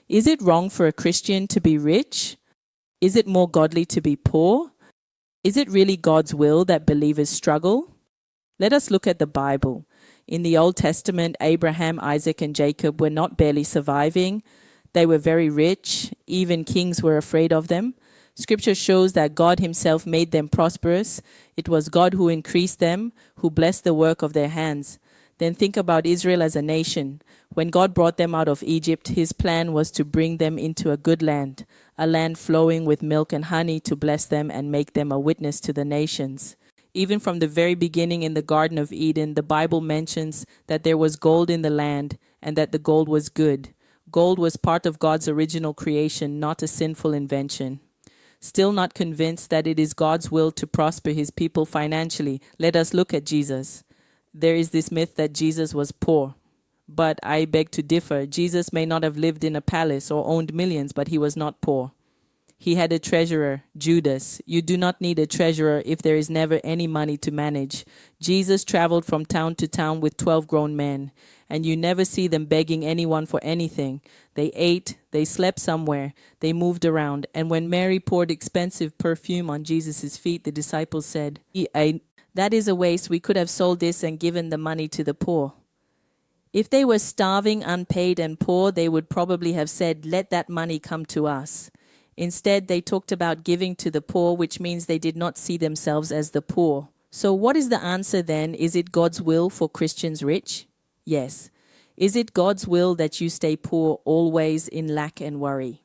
Is it wrong for a Christian to be rich? Is it more godly to be poor? Is it really God's will that believers struggle? Let us look at the Bible. In the Old Testament, Abraham, Isaac, and Jacob were not barely surviving. They were very rich. Even kings were afraid of them. Scripture shows that God himself made them prosperous. It was God who increased them, who blessed the work of their hands. Then think about Israel as a nation. When God brought them out of Egypt, his plan was to bring them into a good land, a land flowing with milk and honey, to bless them and make them a witness to the nations. Even from the very beginning in the Garden of Eden, the Bible mentions that there was gold in the land and that the gold was good. Gold was part of God's original creation, not a sinful invention. Still not convinced that it is God's will to prosper his people financially, let us look at Jesus. There is this myth that Jesus was poor. But I beg to differ. Jesus may not have lived in a palace or owned millions, but he was not poor. He had a treasurer, Judas. You do not need a treasurer if there is never any money to manage. Jesus traveled from town to town with 12 grown men, and you never see them begging anyone for anything. They ate, they slept somewhere, they moved around. And when Mary poured expensive perfume on Jesus' feet, the disciples said, "That is a waste. We could have sold this and given the money to the poor." If they were starving, unpaid, and poor, they would probably have said, "Let that money come to us." Instead, they talked about giving to the poor, which means they did not see themselves as the poor. So what is the answer then? Is it God's will for Christians rich? Yes. Is it God's will that you stay poor always in lack and worry?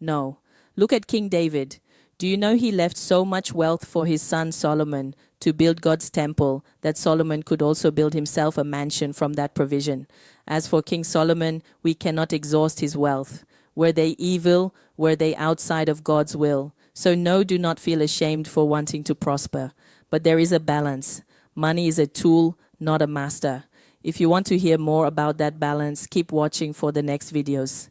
No. Look at King David. Do you know he left so much wealth for his son Solomon to build God's temple that Solomon could also build himself a mansion from that provision? As for King Solomon, we cannot exhaust his wealth. Were they evil? Were they outside of God's will? So no, do not feel ashamed for wanting to prosper. But there is a balance. Money is a tool, not a master. If you want to hear more about that balance, keep watching for the next videos.